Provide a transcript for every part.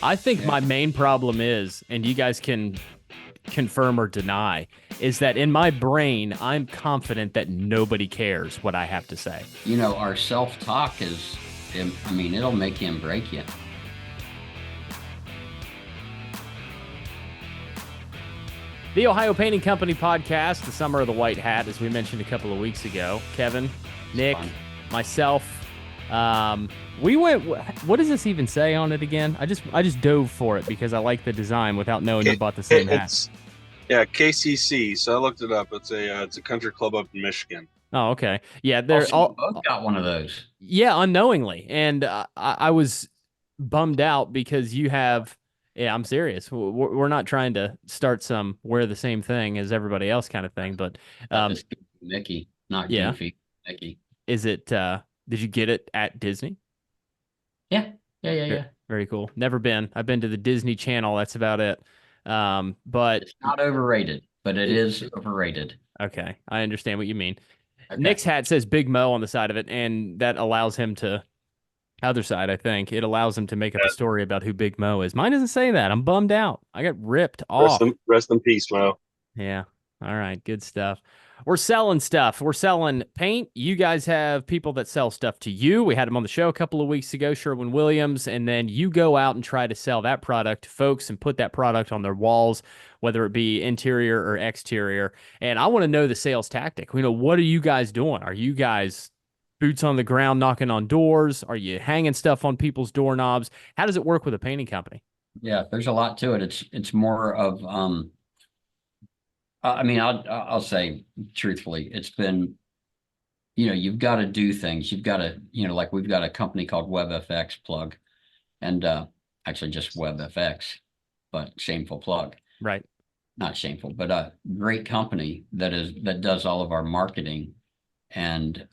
I think Yeah. my main problem is, and you guys can confirm or deny, is that in my brain, I'm confident that nobody cares what I have to say. Our self-talk is, I mean, it'll make you and break you. The Ohio Painting Company podcast, the Summer of the White Hat, as we mentioned a couple of weeks ago. Kevin, It's Nick, fun. myself, we went. What does this even say on it again? I just dove for it because I like the design without knowing you bought the same hat. It's yeah, KCC. So I looked it up. It's a country club up in Michigan. Oh, okay. Yeah, Oh, they're so you all. both got one of those. Yeah, unknowingly, and I was bummed out because you have. Yeah, I'm serious. We're not trying to start some wear the same thing as everybody else kind of thing, but That um, is Goofy Mickey, not yeah. Goofy Mickey. Is it? Did you get it at Disney? Yeah, yeah, yeah, Very, yeah. very cool. Never been. I've been to the Disney Channel. That's about it. But It's not overrated, but it it, is overrated. okay, I understand what you mean. Okay. Nick's hat says Big Mo on the side of it, and that allows him to other side. I think it allows him to make up a Yeah. story about who Big Mo is. Mine doesn't say that. I'm bummed out. I got ripped off. Rest in peace, Mo. Yeah. All right. Good stuff. We're selling stuff. We're selling paint. You guys have people that sell stuff to you. We had them on the show a couple of weeks ago, Sherwin Williams, and then you go out and try to sell that product to folks and put that product on their walls, whether it be interior or exterior. And I want to know the sales tactic. What are you guys doing? Are you guys boots on the ground knocking on doors? Are you hanging stuff on people's doorknobs? How does it work with a painting company? Yeah, there's a lot to it. It's more of I mean, I'll say truthfully, it's been, you've got to do things. You've got to, like we've got a company called WebFX plug and actually just WebFX, but shameful plug. Right. Not shameful, but a great company that does all of our marketing and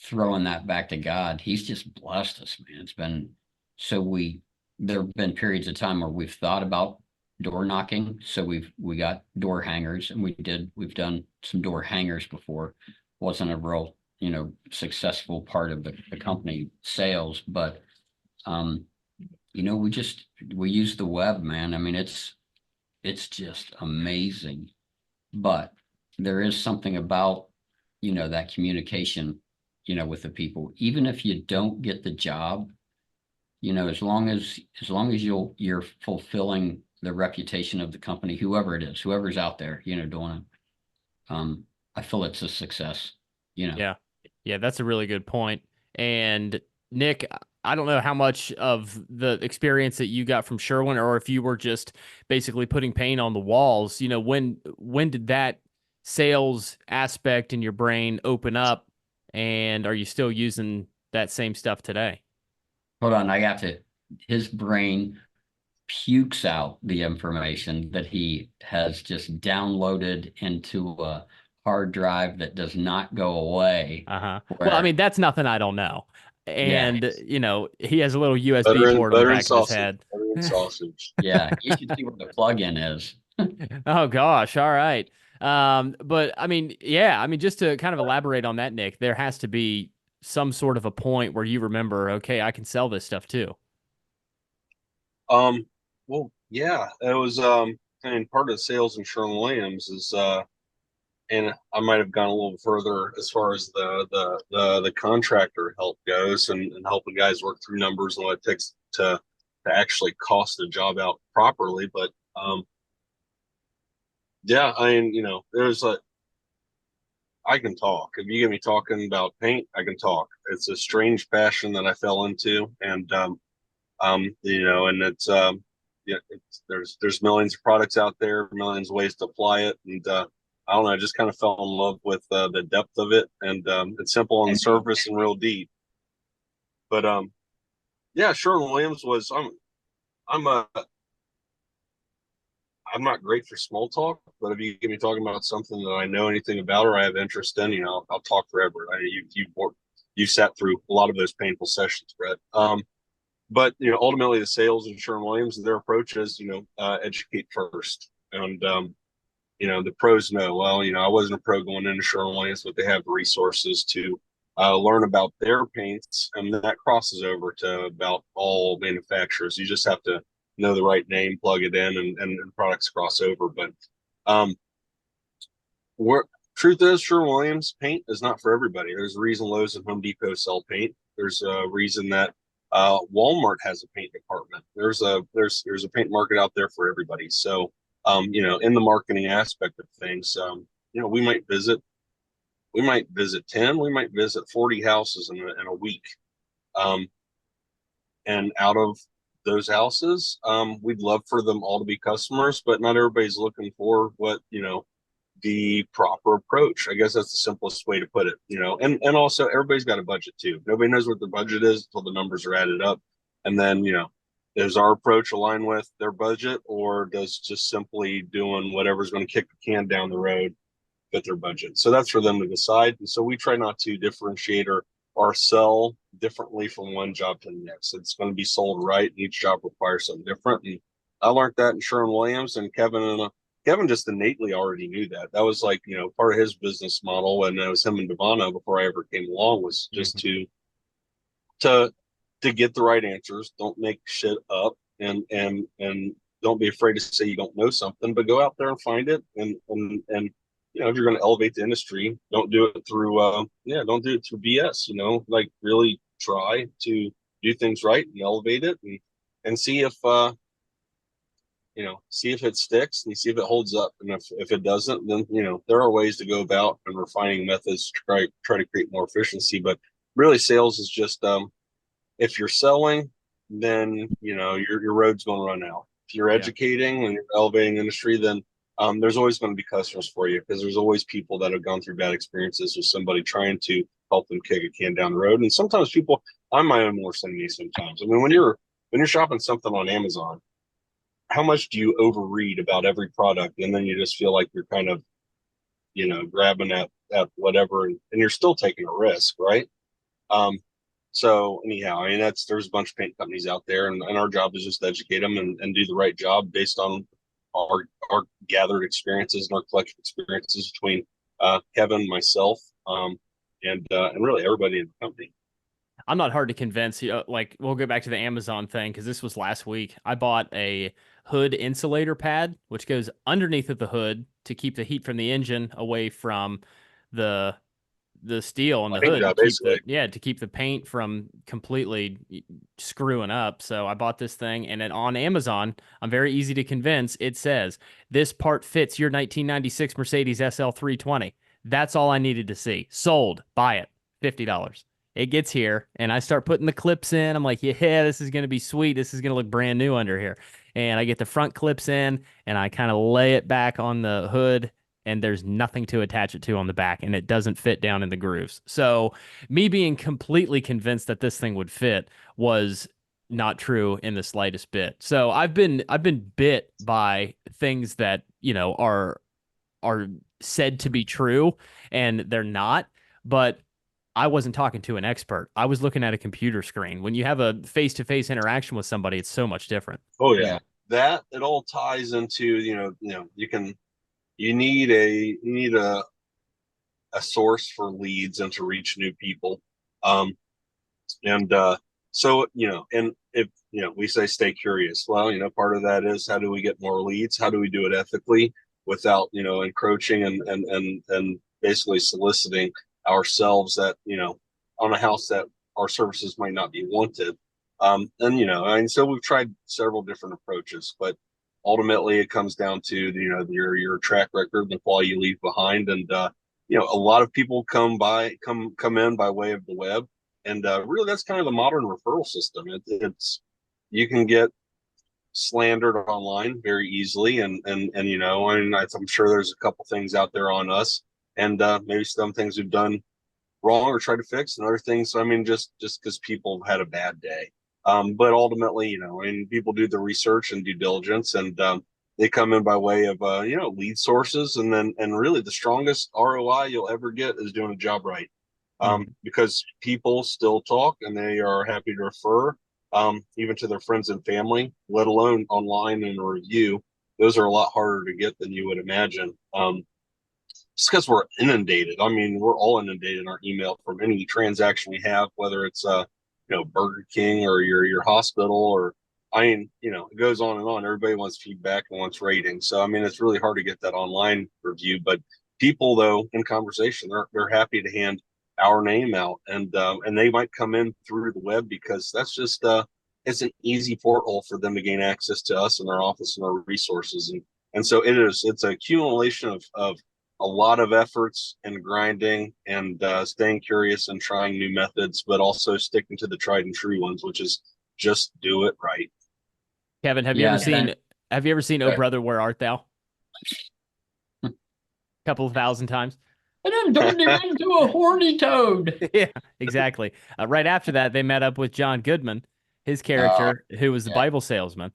throwing that back to God. He's just blessed us, man. It's been so there have been periods of time where we've thought about door knocking. So we got door hangers and we've done some door hangers before. Wasn't a real, successful part of the company sales, but we use the web, man. I mean, it's just amazing. But there is something about, that communication, with the people. Even if you don't get the job, as long as you're fulfilling the reputation of the company, whoever it is, whoever's out there, doing it, I feel it's a success, you know. Yeah. Yeah, that's a really good point. And Nick, I don't know how much of the experience that you got from Sherwin or if you were just basically putting paint on the walls, when did that sales aspect in your brain open up and are you still using that same stuff today? Hold on, I got to. His brain pukes out the information that he has just downloaded into a hard drive that does not go away. Uh-huh. Well, I Where, mean, that's nothing I don't know. yeah, And, he has a little USB port on the back of his head. Butter and sausage. yeah, you should see where the plug-in is. Oh gosh, all right. But I mean, yeah, I mean, just to kind of elaborate on that, Nick, there has to be some sort of a point where you remember, okay, I can sell this stuff too. Um, well, yeah, it was I mean, part of sales in Sherwin-Williams is and I might have gone a little further as far as the contractor help goes and helping guys work through numbers and what it takes to actually cost a job out properly. But yeah, I mean, there's a I can talk. If you get me talking about paint, I can talk. It's a strange passion that I fell into, and and it's yeah, there's millions of products out there, millions of ways to apply it, and I don't know, I just kind of fell in love with the depth of it, and it's simple on the And surface and real deep. But yeah, Sherwin Williams was I'm a I'm not great for small talk, but if you get me talking about something that I know anything about or I have interest in, I'll talk forever. You sat through a lot of those painful sessions, Brett. But ultimately the sales in Sherwin Williams, their approach is educate first, and the pros know. Well, I wasn't a pro going into Sherwin Williams, but they have the resources to learn about their paints, and that crosses over to about all manufacturers. You just have to know the right name, plug it in, and products cross over. But um, we're, truth is, Sherwin-Williams paint is not for everybody. There's a reason Lowe's and Home Depot sell paint. There's a reason that Walmart has a paint department. There's a paint market out there for everybody. So in the marketing aspect of things, we might visit 10, we might visit 40 houses in a week. Um, and out of those houses, we'd love for them all to be customers, but not everybody's looking for what, the proper approach. I guess that's the simplest way to put it, and also everybody's got a budget too. Nobody knows what their budget is until the numbers are added up. And then, does our approach align with their budget, or does just simply doing whatever's going to kick the can down the road fit their budget? So that's for them to decide. And so we try not to differentiate or sell differently from one job to the next. It's going to be sold right. Each job requires something different. And I learned that in Sherwin-Williams, and Kevin just innately already knew that. That was like, part of his business model. And it was him and Devano before I ever came along, was just to get the right answers. Don't make shit up, and don't be afraid to say you don't know something, but go out there and find it. And if you're going to elevate the industry, don't do it through don't do it through BS. Like really try to do things right and elevate it, and see if see if it sticks and see if it holds up. And if it doesn't, then there are ways to go about and refining methods to try to create more efficiency. But really, sales is just if you're selling, then your road's going to run out. If you're educating and you're elevating the industry, then there's always going to be customers for you, because there's always people that have gone through bad experiences with somebody trying to help them kick a can down the road. And sometimes people, I'm my own worst enemy sometimes. I mean, when you're shopping something on Amazon, how much do you overread about every product, and then you just feel like you're kind of grabbing at whatever, and you're still taking a risk, right? So anyhow, I mean, there's a bunch of paint companies out there, and our job is just to educate them and do the right job based on our gathered experiences and our collective experiences between Kevin, myself, and really everybody in the company. I'm not hard to convince. Like, we'll go back to the Amazon thing, because this was last week. I bought a hood insulator pad, which goes underneath of the hood to keep the heat from the engine away from the steel on the hood, job, to keep the paint from completely screwing up. So I bought this thing, and then on Amazon, I'm very easy to convince. It says this part fits your 1996 Mercedes SL 320. That's all I needed to see. Sold. Buy it. $50. It gets here, and I start putting the clips in. I'm like, yeah, this is going to be sweet. This is going to look brand new under here. And I get the front clips in, and I kind of lay it back on the hood, and there's nothing to attach it to on the back, and it doesn't fit down in the grooves. So me being completely convinced that this thing would fit was not true in the slightest bit. So I've been bit by things that, are said to be true, and they're not. But I wasn't talking to an expert. I was looking at a computer screen. When you have a face-to-face interaction with somebody, it's so much different. Oh yeah. That it all ties into, you need a source for leads and to reach new people. And so, and if, we say stay curious. Well, part of that is, how do we get more leads? How do we do it ethically without, encroaching and basically soliciting ourselves that, on a house that our services might not be wanted. And so we've tried several different approaches, but ultimately it comes down to, your track record, the quality you leave behind. And, a lot of people come in by way of the web. And really, that's kind of the modern referral system. It's you can get slandered online very easily, and I'm sure there's a couple things out there on us, and maybe some things we've done wrong or tried to fix, and other things. I mean, just because people have had a bad day. But ultimately, people do the research and due diligence, and they come in by way of lead sources, and really the strongest ROI you'll ever get is doing a job right. Because people still talk, and they are happy to refer, even to their friends and family, let alone online and a review. Those are a lot harder to get than you would imagine. just because we're inundated. I mean, we're all inundated in our email from any transaction we have, whether it's Burger King or your hospital, or I mean, it goes on and on. Everybody wants feedback and wants ratings. So I mean, it's really hard to get that online review. But people, though, in conversation, they're happy to hand our name out, and they might come in through the web because that's just it's an easy portal for them to gain access to us and our office and our resources. And so it's a accumulation of a lot of efforts and grinding and staying curious and trying new methods, but also sticking to the tried and true ones, which is just do it right. Kevin, have you Yeah, ever seen have you ever seen Oh Brother, Where Art Thou? A couple of thousand times. and then turned him into a horny toad. Yeah, exactly. Right after that, they met up with John Goodman, his Oh, character, who was the yeah, Bible salesman.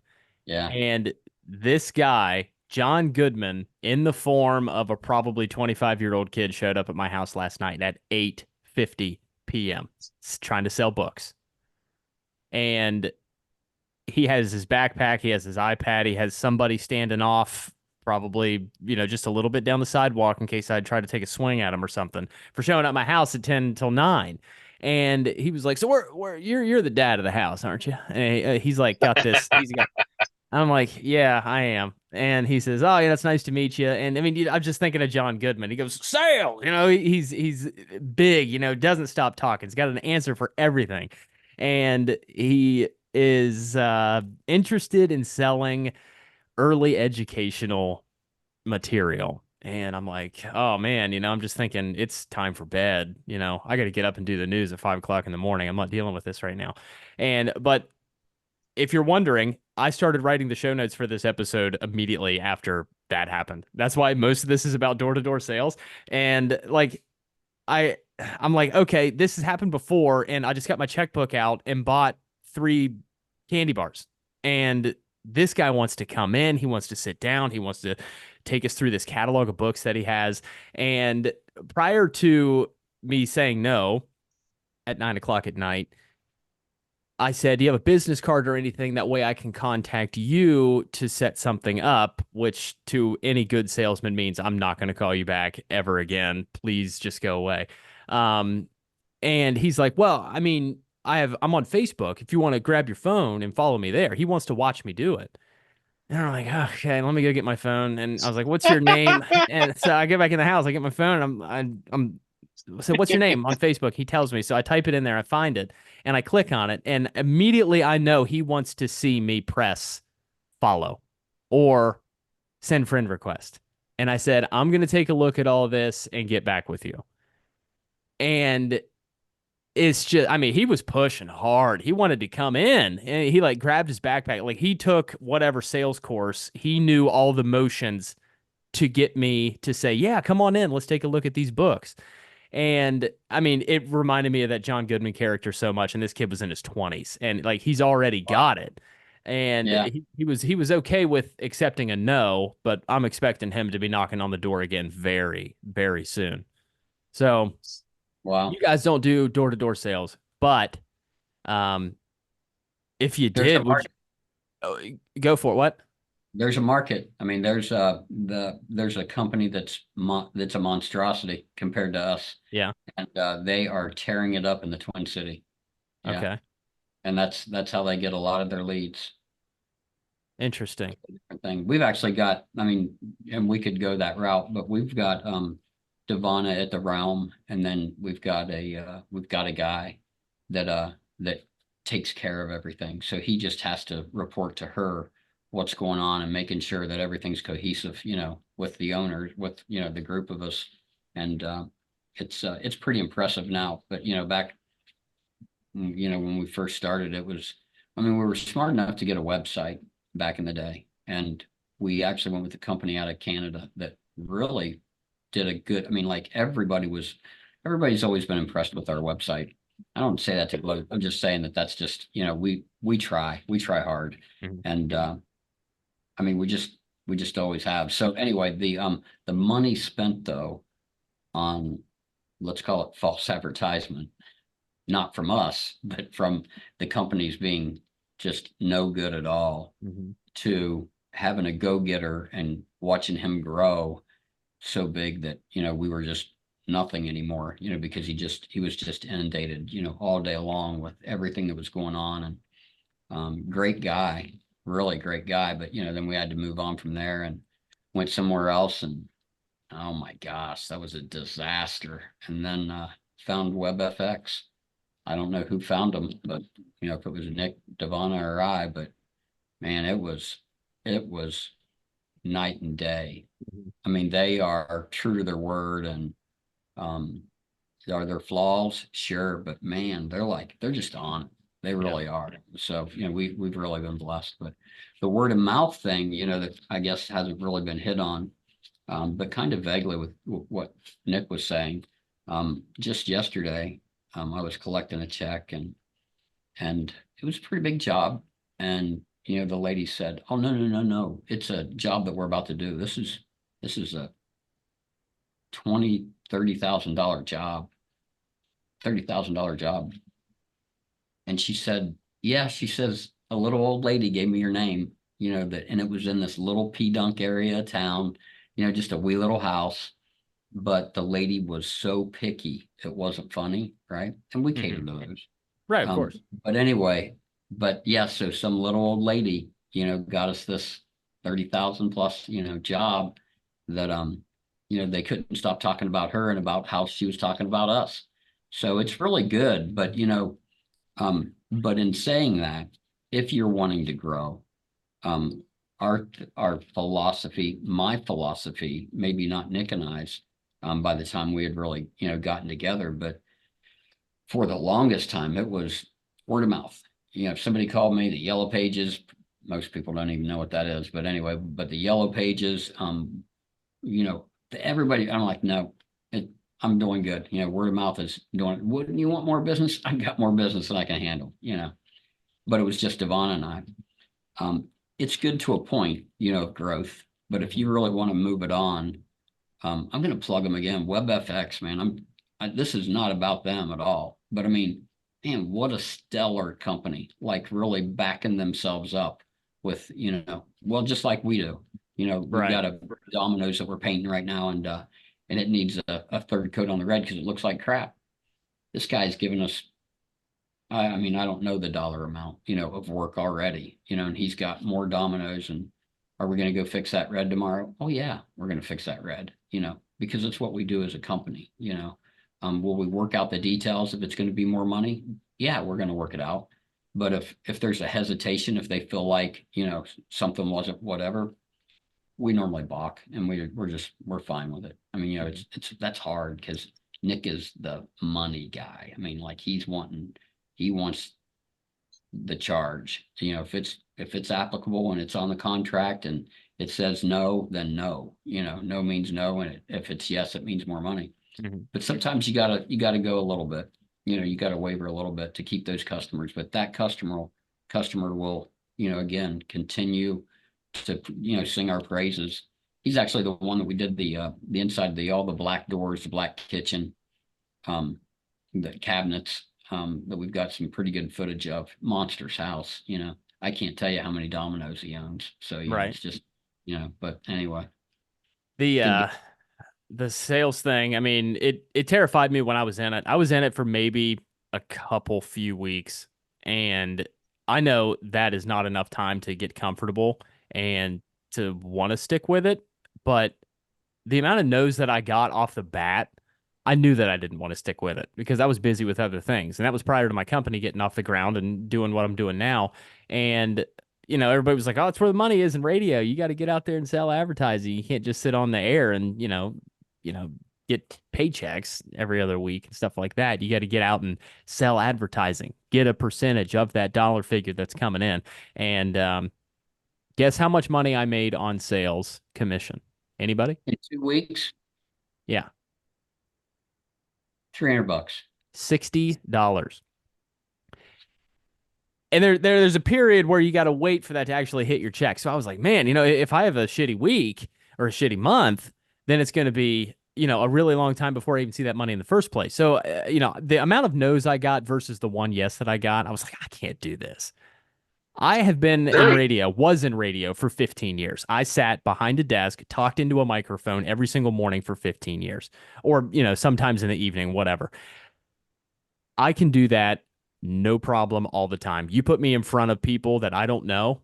yeah. And this guy, John Goodman, in the form of a probably 25-year-old kid, showed up at my house last night at 8:50 p.m. trying to sell books. And he has his backpack, he has his iPad, he has somebody standing off probably, just a little bit down the sidewalk in case I'd try to take a swing at him or something for showing up my house at 10 till 9. And he was like, "So you're the dad of the house, aren't you?" And he's like, got this. He's got I'm like, "Yeah, I am." And he says, "Oh, yeah, that's nice to meet you." And I mean, I'm just thinking of John Goodman. He goes, "Sale," he's big, doesn't stop talking. He's got an answer for everything. And he is interested in selling early educational material. And I'm like, "Oh man, I'm just thinking it's time for bed. I got to get up and do the news at 5 o'clock in the morning. I'm not dealing with this right now." But if you're wondering, I started writing the show notes for this episode immediately after that happened. That's why most of this is about door-to-door sales. And like I'm like, okay, this has happened before, and I just got my checkbook out and bought 3 candy bars. And this guy wants to come in, he wants to sit down, he wants to take us through this catalog of books that he has. And prior to me saying no at 9 o'clock at night, I said, "Do you have a business card or anything? That way I can contact you to set something up," which to any good salesman means I'm not going to call you back ever again. Please just go away. Um, and he's like, "Well, I mean, I'm on Facebook. If you want to grab your phone and follow me there." He wants to watch me do it. And I'm like, "Okay, let me go get my phone." And I was like, "What's your name?" And so I get back in the house, I get my phone, and I'm so what's your name on Facebook? He tells me. So I type it in there, I find it, and I click on it, and immediately I know he wants to see me press follow or send friend request. And I said, "I'm going to take a look at all this and get back with you." And it's just, I mean, he was pushing hard. He wanted to come in, and he like grabbed his backpack. Like he took whatever sales course. He knew all the motions to get me to say, "Yeah, come on in. Let's take a look at these books." And I mean, it reminded me of that John Goodman character so much. And this kid was in his 20s, and like he's already Wow. got it. And Yeah. he was okay with accepting a no, but I'm expecting him to be knocking on the door again very, very soon. So Wow. you guys don't do door-to-door sales, but um, if you There's a did, would market. you go for it? What? There's a market. I mean, there's a company that's a monstrosity compared to us, Yeah. and they are tearing it up in the Twin City. Yeah, Okay. and that's how they get a lot of their leads. Interesting. Different thing. We've actually got, I mean, and we could go that route, but we've got Devana at the Realm, and then we've got a guy that takes care of everything. So he just has to report to her what's going on and making sure that everything's cohesive, with the owners, with the group of us. And it's pretty impressive now. But back when we first started, I mean, we were smart enough to get a website back in the day, and we actually went with a company out of Canada that really did a good. I mean, like everybody's always been impressed with our website. I don't say that to gloat. I'm just saying that's just we try hard, Mhm. and I mean we just always have. So anyway, the money spent though on, let's call it, false advertisement, not from us, but from the companies being just no good at all, Mhm. to having a go-getter and watching him grow so big that, you know, we were just nothing anymore, you know, because he was just inundated, you know, all day long with everything that was going on. And great guy, really great guy. But, you know, then we had to move on from there and went somewhere else. And oh my gosh, that was a disaster. And then found WebFX. I don't know who found them, but, you know, if it was Nick, Devonna, or I, but man, it was night and day. I mean, they are true to their word, and um, are there flaws? Sure, but man, they're just on it. They Yeah. really are. So, you know, we've really been blessed. But the word of mouth thing, you know, that I guess hasn't really been hit on, but kind of vaguely with what Nick was saying. Just yesterday, I was collecting a check, and it was a pretty big job. And, you know, the lady said, "Oh, no, no, no, no. It's a job that we're about to do. This is a 20, $30,000 job, $30,000 job." And she said, "Yeah," she says, "a little old lady gave me your name, you know, that, and it was in this little P-Dunk area of town, you know, just a wee little house. But the lady was so picky, it wasn't funny, right? And we cater Mhm. to those. Right, of Um, course. but anyway, but yeah, so some little old lady, you know, got us this 30,000 plus, you know, job that, you know, they couldn't stop talking about her and about how she was talking about us. So it's really good. But, you know, but in saying that, if you're wanting to grow, um, our philosophy, my philosophy, maybe not Nick and I's, by the time we had really, you know, gotten together, but for the longest time, it was word of mouth. You know, if somebody called me, the yellow pages, most people don't even know what that is, but anyway, but the yellow pages, you know, everybody, I'm like, no, it, I'm doing good. You know, word of mouth is doing, wouldn't you want more business? I got more business than I can handle, you know, but it was just Devon and I. Um, it's good to a point, you know, of growth, but if Mhm. you really want to move it on, I'm going to plug them again. WebFX, man. This is not about them at all, but I mean, man, what a stellar company! Like really backing themselves up with, you know, well, just like we do. You know, we've Right. got a Domino's that we're painting right now, and it needs a third coat on the red because it looks like crap. This guy's giving us. I mean, I don't know the dollar amount, you know, of work already, you know, and he's got more dominoes. And are we going to go fix that red tomorrow? Oh yeah, we're going to fix that red, you know, because it's what we do as a company, you know. Will we work out the details if it's going to be more money? Yeah, we're going to work it out. But if there's a hesitation, if they feel like, you know, something wasn't whatever, we normally balk, and we're fine with it. I mean, you know, Mhm. it's that's hard because Nick is the money guy. I mean, like he wants the charge. You know, if it's applicable and it's on the contract and it says no, then no. You know, no means no, and if it's yes, it means more money. Mhm. But sometimes you gotta go a little bit. You know, you got to waver a little bit to keep those customers. But that customer will, you know, again continue to, you know, sing our praises. He's actually the one that we did the inside, the all the black doors, the black kitchen, um, the cabinets, that we've got some pretty good footage of. Monster's house, you know. I can't tell you how many dominoes he owns. So, you know, Right. it's just, you know, but anyway, The didn't get the sales thing, I mean, it terrified me when I was in it. I was in it for maybe a couple few weeks, and I know that is not enough time to get comfortable and to want to stick with it, but the amount of no's that I got off the bat, I knew that I didn't want to stick with it because I was busy with other things. And that was prior to my company getting off the ground and doing what I'm doing now. And, you know, everybody was like, oh, it's where the money is in radio. You got to get out there and sell advertising. You can't just sit on the air and, get paychecks every other week and stuff like that. You got to get out and sell advertising, get a percentage of that dollar figure that's coming in. And guess how much money I made on sales commission? Anybody? in 2 weeks, Yeah. 300 bucks. $60. And there's a period where you got to wait for that to actually hit your check. So I was like, man, if I have a shitty week or a shitty month, then it's going to be, a really long time before I even see that money in the first place. So, the amount of no's I got versus the one yes that I got, I was like, I can't do this. I have been in There, radio, was in radio for 15 years. I sat behind a desk, talked into a microphone every single morning for 15 years, or, sometimes in the evening, whatever. I can do that no problem all the time. You put me in front of people that I don't know,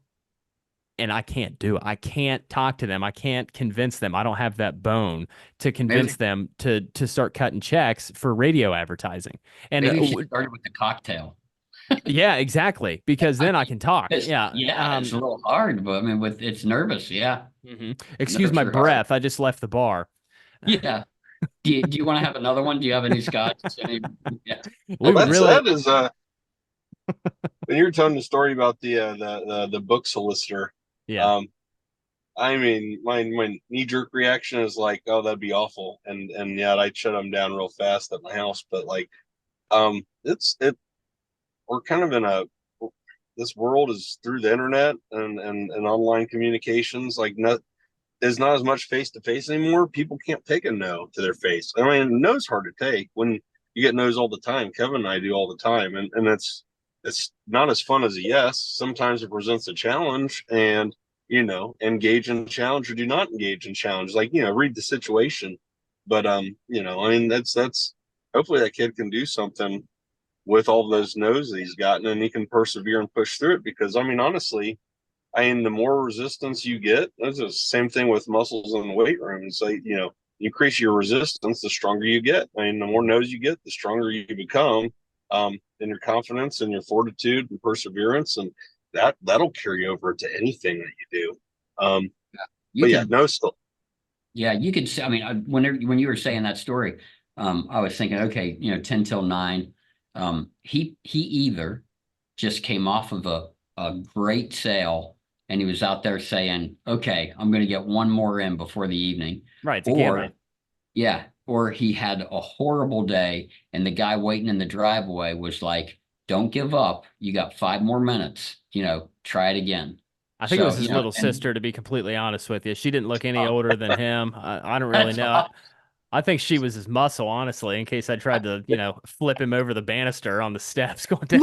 and I can't do it. I can't talk to them. I can't convince them. I don't have that bone to Maybe convince them to start cutting checks for radio advertising. And maybe you should start with the cocktail. yeah, exactly, because then I can talk. Yeah. Yeah, it's a little hard, but I mean, with it's nervous. Yeah, Excuse nerves my are hard. breath. I just left the bar. Yeah. Do you want to have another one? Do you have any scotch? Any, yeah. We would really, that is when you were telling the story about the book solicitor. yeah. Um, I mean, my knee jerk reaction is like, oh, that'd be awful, and yeah, I'd shut them down real fast at my house. But like, it we're kind of in a this world is through the internet and online communications. Like, not is not as much face to face anymore. People can't take a no to their face. I mean, no's hard to take when you get no's all the time. Kevin and I do all the time, and it's not as fun as a yes. Sometimes it presents a challenge, and engage in challenge or do not engage in challenge. Like, read the situation. But I mean, that's hopefully that kid can do something with all those no's that he's gotten, and he can persevere and push through it. Because I mean, honestly, the more resistance you get, that's the same thing with muscles in the weight room. It's like, you increase your resistance, the stronger you get. I mean, the more no's you get, the stronger you become, in your confidence and your fortitude and perseverance. And that'll carry over to anything that you do. You But yeah, could, no, still. yeah, you could say, I mean, when you were saying that story, I was thinking, okay, 10 till 9. He either just came off of a great sale and he was out there saying, okay, I'm going to get one more in before the evening. Right. It's a Or, gambit. yeah, or he had a horrible day and the guy waiting in the driveway was like, don't give up. You got 5 more minutes, try it again. I think it was So, his little and sister, to be completely honest with you. She didn't look any older than him. I don't really that's know. all. I think she was his muscle, honestly, in case I tried to, flip him over the banister on the steps going down.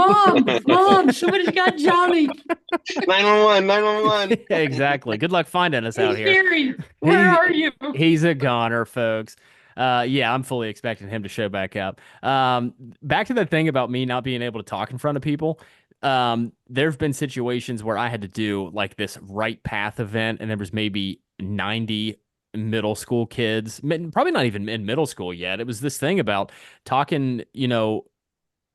Mom, somebody's got Johnny. 911, 911. Yeah, exactly. Good luck finding us out Hey, here. Siri, where are you? He's a goner, folks. Yeah, I'm fully expecting him to show back up. Back to the thing about me not being able to talk in front of people. There have been situations where I had to do like this right path event, and there was maybe 90 middle school kids, probably not even in middle school yet. It was this thing about talking,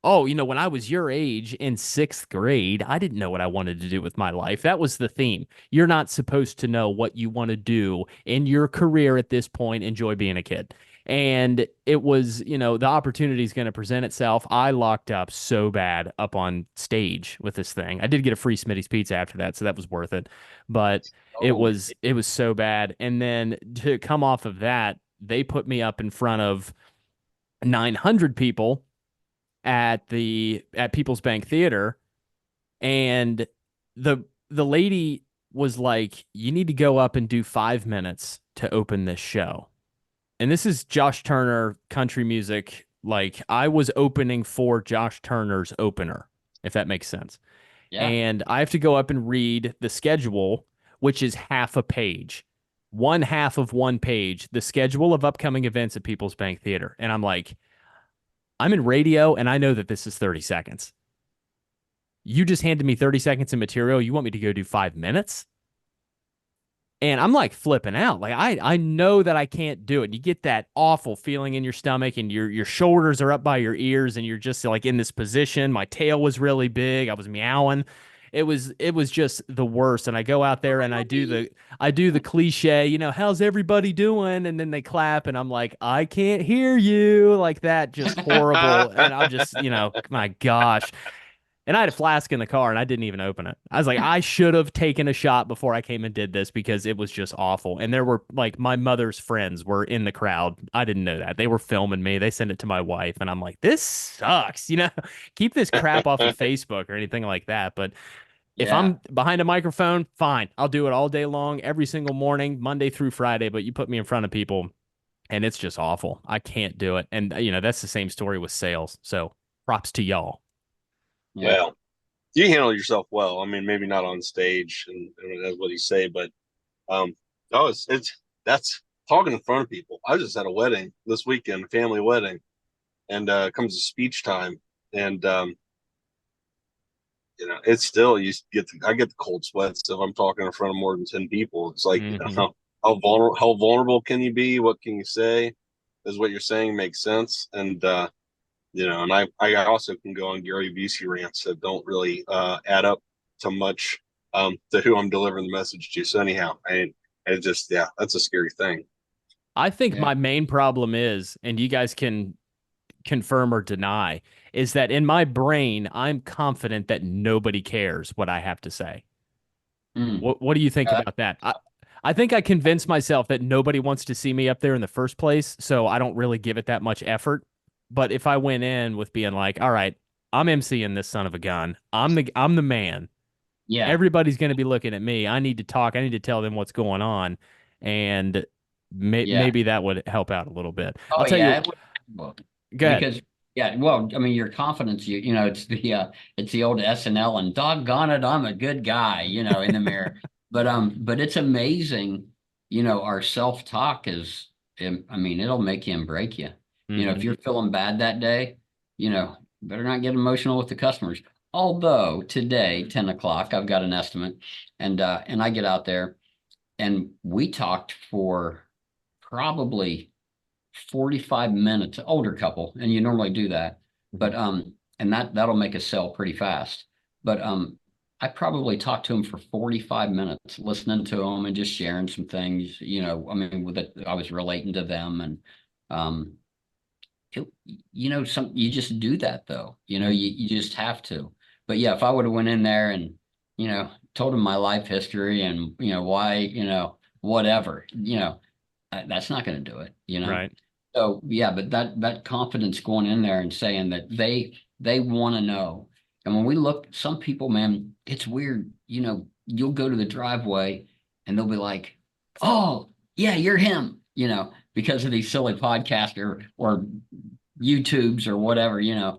oh, when I was your age in sixth grade, I didn't know what I wanted to do with my life. That was the theme. You're not supposed to know what you want to do in your career at this point. Enjoy being a kid. And it was, the opportunity is going to present itself. I locked up so bad up on stage with this thing. I did get a free Smitty's pizza after that, so that was worth it. But it Oh, was it was so bad. And then to come off of that, they put me up in front of 900 people at People's Bank Theater, and the lady was like, "You need to go up and do 5 minutes to open this show." And this is Josh Turner country music. Like, I was opening for Josh Turner's opener, if that makes sense. yeah. And I have to go up and read the schedule, which is half a page, one half of one page, the schedule of upcoming events at People's Bank Theater. And I'm like, I'm in radio and I know that this is 30 seconds. You just handed me 30 seconds of material. You want me to go do 5 minutes? And I'm like flipping out. Like, I know that I can't do it. You get that awful feeling in your stomach and your shoulders are up by your ears and you're just like in this position. My tail was really big. I was meowing. It was just the worst. And I go out there and I do the cliche, how's everybody doing? And then they clap and I'm like, I can't hear you, like that, just horrible. And I'm just, my gosh. And I had a flask in the car and I didn't even open it. I was like, I should have taken a shot before I came and did this because it was just awful. And there were like my mother's friends were in the crowd. I didn't know that. They were filming me. They sent it to my wife. And I'm like, this sucks. Keep this crap off of Facebook or anything like that. But if Yeah. I'm behind a microphone, fine. I'll do it all day long, every single morning, Monday through Friday. But you put me in front of people and it's just awful. I can't do it. And, that's the same story with sales. So props to y'all. Yeah. Well, you handle yourself well. I mean, maybe not on stage, and that's what you say, but um, no, it's that's talking in front of people. I was just at a wedding this weekend, family wedding, and comes to speech time, and it's still I get the cold sweats if I'm talking in front of more than 10 people. It's like, Hmm. how vulnerable can you be? What can you say? Does what you're saying make sense? And and I also can go on Gary Busey rants that don't really add up to much to who I'm delivering the message to. So anyhow, it just that's a scary thing. I think Yeah. my main problem is, and you guys can confirm or deny, is that in my brain, I'm confident that nobody cares what I have to say. Mm. What do you think Uh, about that? I think I convinced myself that nobody wants to see me up there in the first place, so I don't really give it that much effort. But if I went in with being like, all right, I'm emceeing this son of a gun. I'm the man. yeah. Everybody's going to be looking at me. I need to talk. I need to tell them what's going on, and Yeah. maybe that would help out a little bit. I'll Oh tell yeah. you. It would, well, Go ahead. because yeah. Well, I mean, your confidence. It's the old SNL and doggone it, I'm a good guy. In the mirror. But it's amazing. Our self-talk is. I mean, it'll make you and break you. If Hmm. you're feeling bad that day, better not get emotional with the customers. Although today, 10 o'clock, I've got an estimate, and I get out there and we talked for probably 45 minutes, older couple, and you normally do that. Hmm. And that'll make a sell pretty fast. But I probably talked to him for 45 minutes, listening to him and just sharing some things, I mean, with it, I was relating to them and um it, you just do that though. You just have to. But yeah, if I would have went in there and, told him my life history and, why, whatever, that's not going to do it. Right. So yeah, but that confidence going in there and saying that they want to know. And when we look, some people, man, it's weird. You'll go to the driveway and they'll be like, "Oh, yeah, you're him," because of these silly podcasts or YouTubes or whatever. You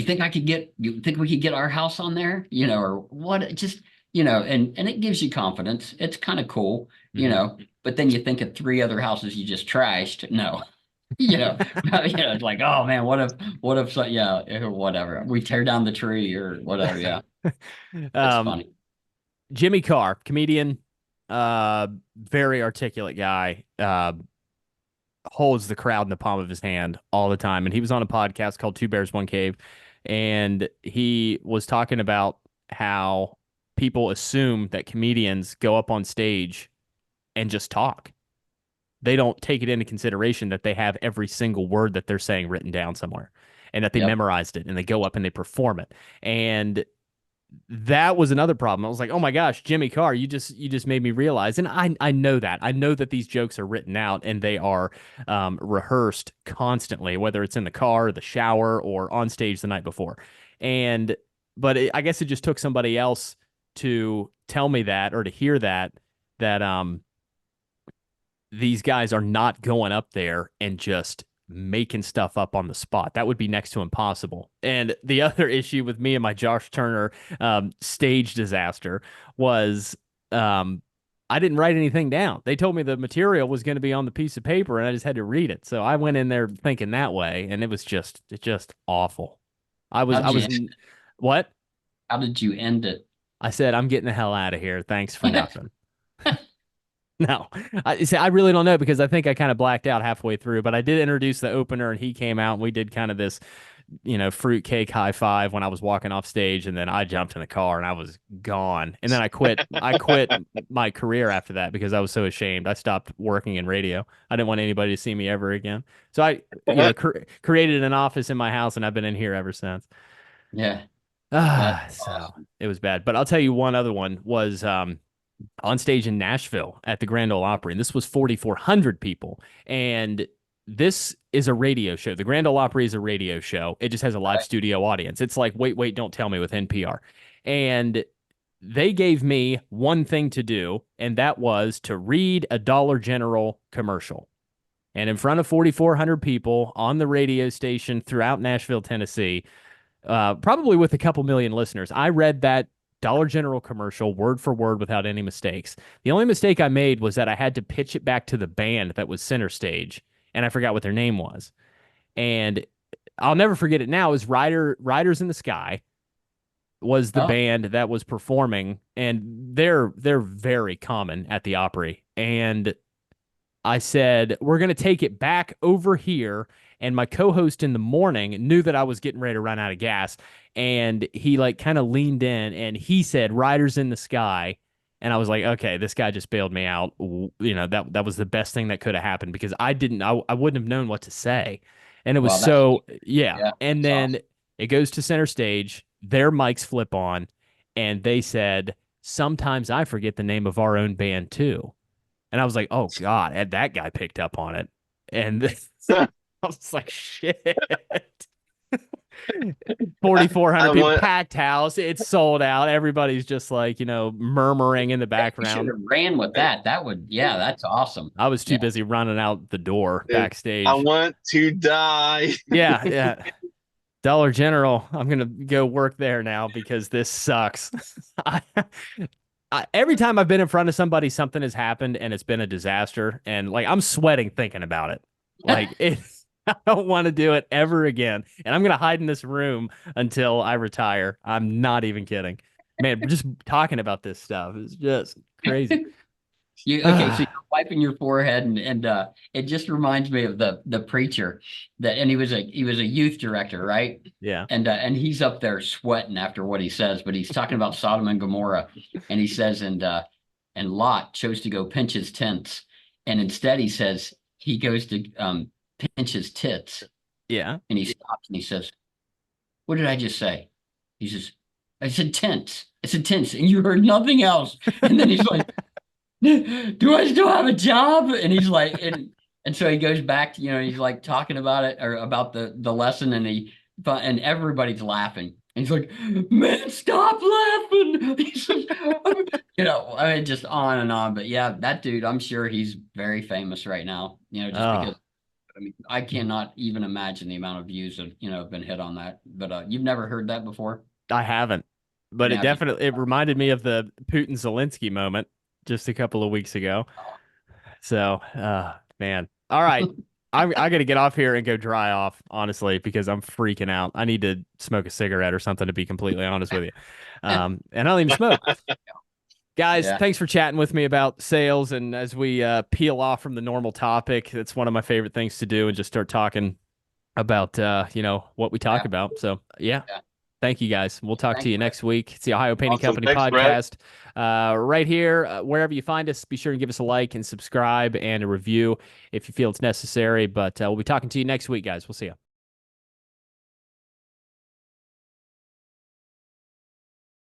think you think we could get our house on there, or what? Just and it gives you confidence. It's kind of cool, Hmm. but then you think of three other houses you just trashed. No, you know, it's like, oh man, what if, yeah, whatever. We tear down the tree or whatever. Yeah, it's Um, funny. Jimmy Carr, comedian, very articulate guy, holds the crowd in the palm of his hand all the time. And he was on a podcast called Two Bears, One Cave, and he was talking about how people assume that comedians go up on stage and just talk. They don't take it into consideration that they have every single word that they're saying written down somewhere and that they Yep. memorized it and they go up and they perform it. And that was another problem. I was like, "Oh my gosh, Jimmy Carr, you just made me realize." And I know that. I know that these jokes are written out and they are rehearsed constantly, whether it's in the car, the shower, or on stage the night before. And I guess it just took somebody else to tell me that or to hear that these guys are not going up there and just making stuff up on the spot. That would be next to impossible. And the other issue with me and my Josh Turner stage disaster was I didn't write anything down. They told me the material was going to be on the piece of paper and I just had to read it. So I went in there thinking that way and it just awful. I was How I did was you what? how did you end it? I said I'm getting the hell out of here. Thanks for nothing. No, I really don't know because I think I kind of blacked out halfway through, but I did introduce the opener and he came out and we did kind of this, fruitcake high five when I was walking off stage and then I jumped in the car and I was gone. And then I quit my career after that because I was so ashamed. I stopped working in radio. I didn't want anybody to see me ever again. So I, created an office in my house and I've been in here ever since. Yeah, that's So awesome. it was bad. But I'll tell you one other one was on stage in Nashville at the Grand Ole Opry, and this was 4,400 people. And this is a radio show. The Grand Ole Opry is a radio show. It just has a live Right. studio audience. It's like Wait, Wait, Don't Tell Me with NPR. And they gave me one thing to do, and that was to read a Dollar General commercial. And in front of 4,400 people on the radio station throughout Nashville, Tennessee, probably with a couple million listeners. I read that Dollar General commercial word for word without any mistakes. The only mistake I made was that I had to pitch it back to the band that was center stage, and I forgot what their name was. And I'll never forget it now. Is Riders in the Sky was the Oh, band that was performing, and they're very common at the Opry. And I said, we're going to take it back over here. And my co-host in the morning knew that I was getting ready to run out of gas. And he like kind of leaned in and he said, Riders in the Sky. And I was like, okay, this guy just bailed me out. That was the best thing that could have happened because I wouldn't have known what to say. And it was well, that's so, yeah. yeah, And that's then awesome. it goes to center stage, their mics flip on, and they said, sometimes I forget the name of our own band too. And I was like, oh God, and that guy picked up on it. And I was like, shit. I 4,400 people, went. packed house. It's sold out. Everybody's just like, murmuring in the You should background. have ran with that. That would, yeah, that's awesome. I was too Yeah. busy running out the door Dude, I backstage. want to die. Yeah, yeah. Dollar General. I'm gonna go work there now because this sucks. I, every time I've been in front of somebody, something has happened and it's been a disaster. And like I'm sweating thinking about it. Like it, I don't want to do it ever again. And I'm gonna hide in this room until I retire. I'm not even kidding. Man, just talking about this stuff is just crazy. You okay? So you're wiping your forehead, and it just reminds me of the preacher that, and he was a youth director, right? Yeah. And he's up there sweating after what he says, but he's talking about Sodom and Gomorrah, and he says, and Lot chose to go pinch his tents, and instead he says he goes to pinch his tits, Yeah. and he stops and he says, "What did I just say?" He says, "I said tents. I said tents, and you heard nothing else." And then he's like, do I still have a job? And he's like, and so he goes back to, he's like talking about it or about the lesson, and everybody's laughing. And he's like, man, stop laughing. He says, I mean, just on and on. But yeah, that dude, I'm sure he's very famous right now, just Oh, because, I mean, I cannot even imagine the amount of views that, have been hit on that. But you've never heard that before? I haven't. But Now, it reminded me of the Putin Zelensky moment just a couple of weeks ago. So, man. All right. I got to get off here and go dry off, honestly, because I'm freaking out. I need to smoke a cigarette or something, to be completely honest with you. And I don't even smoke. Guys, yeah, thanks for chatting with me about sales. And as we peel off from the normal topic, it's one of my favorite things to do and just start talking about, what we talk yeah, about. So, yeah. yeah. Thank you guys. We'll talk to Thanks, you Brett. next week. It's the Ohio Painting Awesome. Company Thanks, Brett. podcast. Right here, wherever you find us, be sure to give us a like and subscribe and a review if you feel it's necessary. But we'll be talking to you next week, guys. We'll see you.